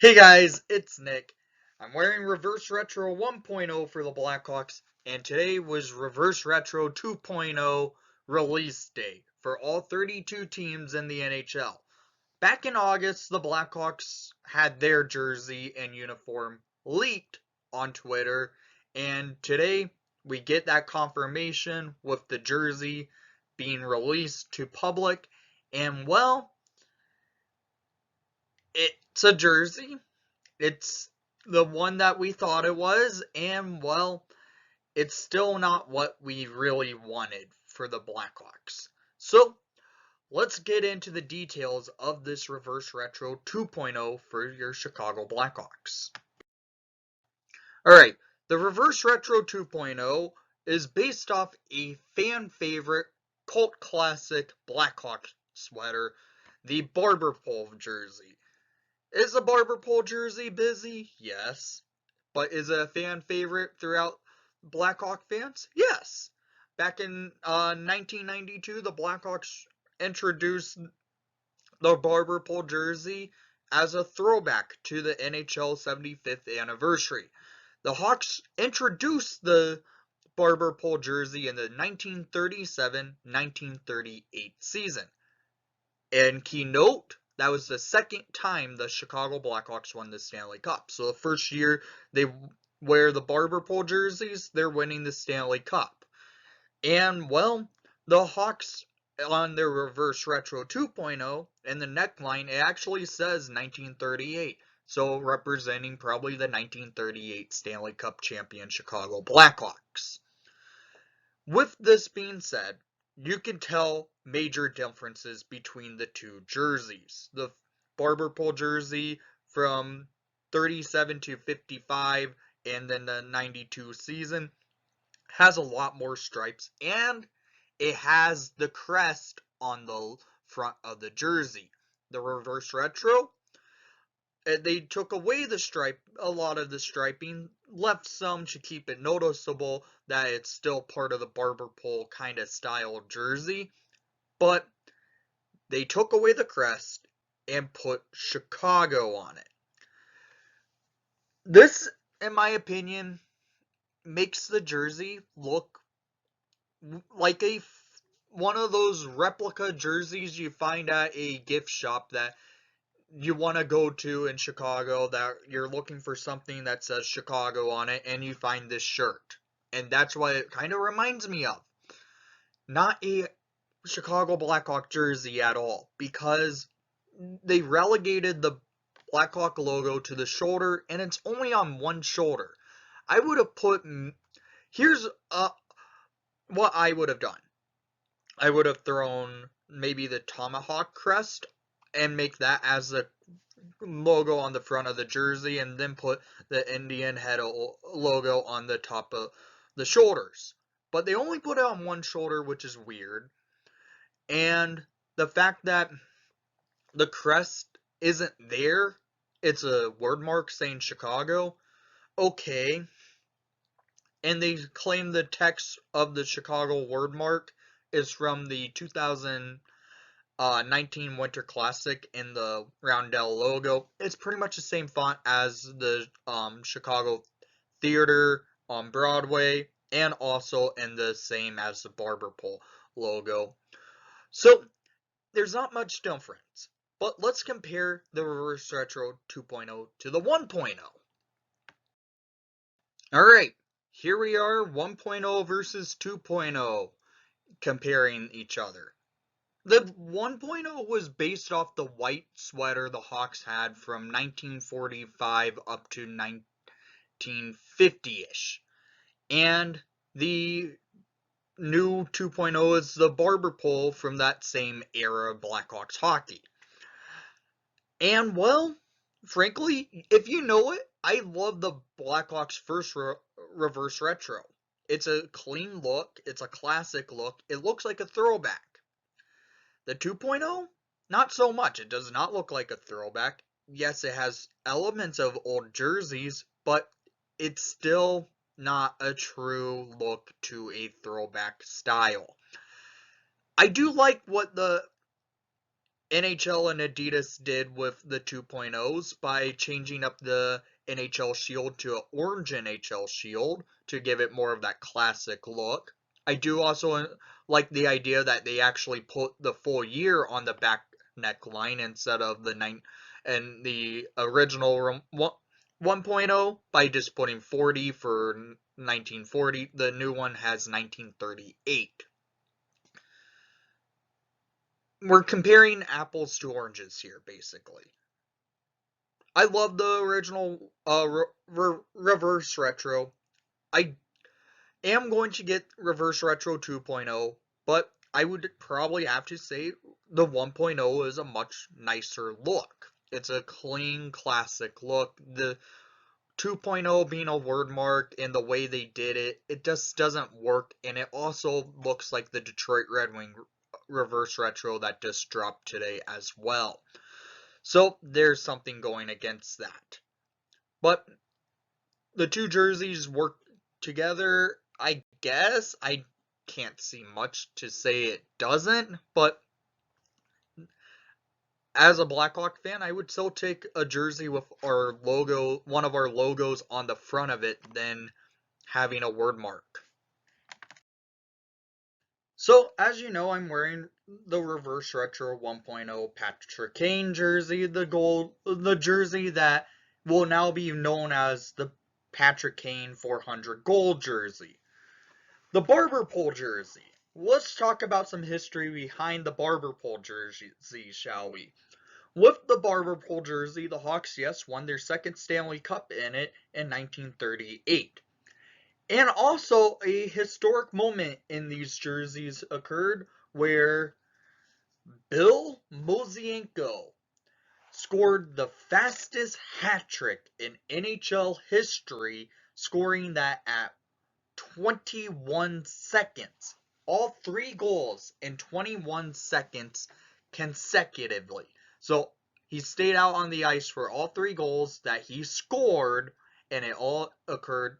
Hey guys, it's Nick. I'm wearing Reverse Retro 1.0 for the Blackhawks, and today was Reverse Retro 2.0 release day for all 32 teams in the NHL. Back in August, the Blackhawks had their jersey and uniform leaked on Twitter, and today we get that confirmation with the jersey being released to public, and well, it's a jersey. It's the one that we thought it was, and well, it's still not what we really wanted for the Blackhawks. So, let's get into the details of this Reverse Retro 2.0 for your Chicago Blackhawks. Alright, the Reverse Retro 2.0 is based off a fan favorite cult classic Blackhawk sweater, the Barber Pole jersey. Is the Barber Pole jersey busy? Yes. But is it a fan favorite throughout Blackhawk fans? Yes. Back in 1992, the Blackhawks introduced the Barber Pole jersey as a throwback to the NHL 75th anniversary. The Hawks introduced the Barber Pole jersey in the 1937-1938 season. And keynote, that was the second time the Chicago Blackhawks won the Stanley Cup. So the first year they wear the Barber Pole jerseys, they're winning the Stanley Cup. And, well, the Hawks on their Reverse Retro 2.0, in the neckline, it actually says 1938. So representing probably the 1938 Stanley Cup champion Chicago Blackhawks. With this being said, you can tell major differences between the two jerseys. The Barber Pole jersey from 37 to 55 and then the 92 season has a lot more stripes, and it has the crest on the front of the jersey. The Reverse Retro, they took away the stripe, a lot of the striping, left some to keep it noticeable that it's still part of the Barber Pole kind of style jersey, but they took away the crest and put Chicago on it. This, in my opinion, makes the jersey look like one of those replica jerseys you find at a gift shop that you want to go to in Chicago, that you're looking for something that says Chicago on it, and you find this shirt. And that's what it kind of reminds me of. Not a Chicago Blackhawk jersey at all, because they relegated the Blackhawk logo to the shoulder, and it's only on one shoulder. I would have put, here's what I would have done. I would have thrown maybe the tomahawk crest and make that as the logo on the front of the jersey, and then put the Indian head logo on the top of the shoulders. But they only put it on one shoulder, which is weird. And the fact that the crest isn't there, it's a word mark saying Chicago, okay. And they claim the text of the Chicago word mark is from the 2019 Winter Classic in the Roundel logo. It's pretty much the same font as the Chicago Theater on Broadway, and also in the same as the Barber Pole logo. So there's not much difference. But let's compare the Reverse Retro 2.0 to the 1.0. Alright, here we are, 1.0 versus 2.0, comparing each other. The 1.0 was based off the white sweater the Hawks had from 1945 up to 1950-ish. And the new 2.0 is the Barber Pole from that same era of Blackhawks hockey. And, well, frankly, if you know it, I love the Blackhawks first Reverse Retro. It's a clean look. It's a classic look. It looks like a throwback. The 2.0, not so much. It does not look like a throwback. Yes, it has elements of old jerseys, but it's still not a true look to a throwback style. I do like what the NHL and Adidas did with the 2.0s by changing up the NHL shield to an orange NHL shield to give it more of that classic look. I do also like the idea that they actually put the full year on the back neckline instead of the original 1.0 by just putting 40 for 1940. The new one has 1938. We're comparing apples to oranges here, basically. I love the original reverse retro. I am going to get reverse retro 2.0, but I would probably have to say the 1.0 is a much nicer look. It's a clean, classic look. The 2.0 being a word mark and the way they did it, it just doesn't work, and it also looks like the Detroit Red Wing reverse retro that just dropped today as well. So there's something going against that. But the two jerseys work together, I guess. I can't see much to say it doesn't, but as a Blackhawk fan, I would still take a jersey with our logo, one of our logos on the front of it, than having a word mark. So, as you know, I'm wearing the Reverse Retro 1.0 Patrick Kane jersey, the jersey that will now be known as the Patrick Kane 400 gold jersey. The barber pole jersey. Let's talk about some history behind the barber pole jersey, shall we? With the barber pole jersey, the Hawks, yes, won their second Stanley Cup in it in 1938. And also, a historic moment in these jerseys occurred where Bill Mosienko scored the fastest hat trick in NHL history, scoring that at 21 seconds. All three goals in 21 seconds consecutively. So he stayed out on the ice for all three goals that he scored, and it all occurred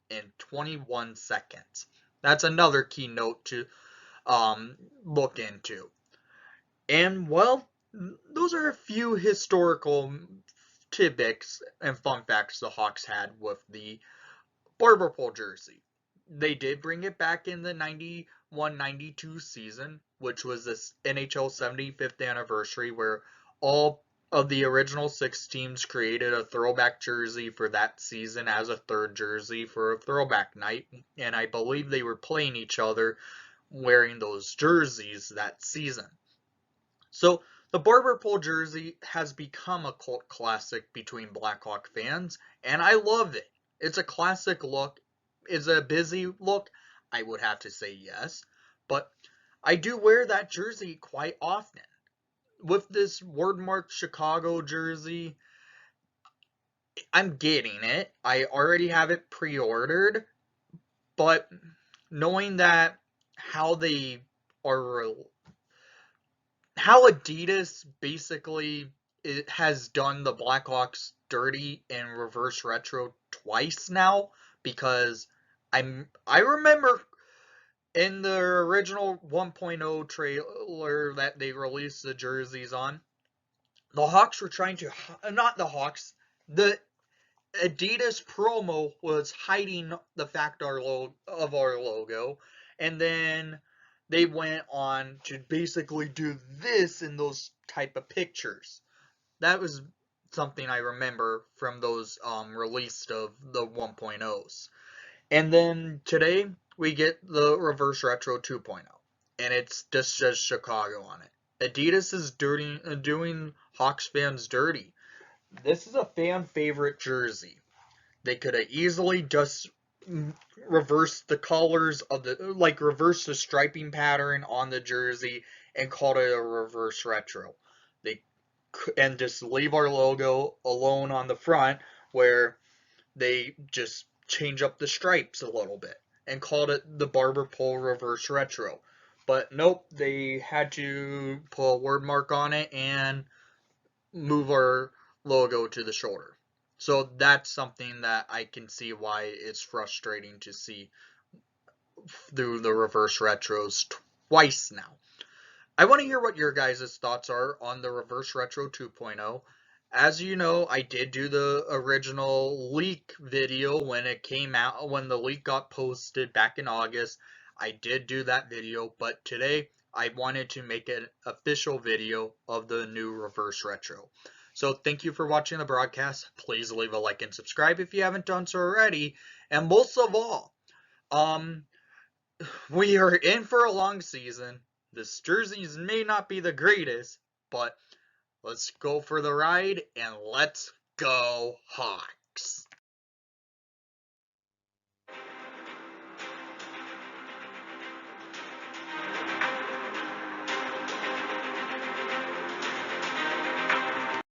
in 21 seconds. That's another key note to look into. And, well, those are a few historical tidbits and fun facts the Hawks had with the barber pole jersey. They did bring it back in the 91-92 season, which was this NHL 75th anniversary, where all of the original 6 teams created a throwback jersey for that season as a third jersey for a throwback night, and I believe they were playing each other wearing those jerseys that season. So the barber pole jersey has become a cult classic between Blackhawk fans, and I love it. It's a classic look. Is it a busy look? I would have to say yes, but I do wear that jersey quite often. With this wordmark Chicago jersey, I'm getting it. I already have it pre-ordered, but knowing that how they are, how Adidas basically has done the Blackhawks dirty in reverse retro twice now, because I remember in the original 1.0 trailer that they released the jerseys on, the Hawks were trying to, not the Hawks, the Adidas promo was hiding the fact of our logo, and then they went on to basically do this in those type of pictures. That was something I remember from those released of the 1.0s. And then today we get the Reverse Retro 2.0, and it's just says Chicago on it. Adidas is doing Hawks fans dirty. This is a fan favorite jersey. They could have easily just reversed the colors of reverse the striping pattern on the jersey and called it a reverse retro. And just leave our logo alone on the front, where they just change up the stripes a little bit and called it the barber pole reverse retro. But nope, they had to put a word mark on it and move our logo to the shoulder. So that's something that I can see why it's frustrating to see through the reverse retros twice now. I want to hear what your guys' thoughts are on the Reverse Retro 2.0. As you know, I did do the original leak video when it came out, when the leak got posted back in August. I did do that video, but today I wanted to make an official video of the new Reverse Retro. So thank you for watching the broadcast. Please leave a like and subscribe if you haven't done so already. And most of all, um, we are in for a long season. This jerseys may not be the greatest, but let's go for the ride and let's go Hawks.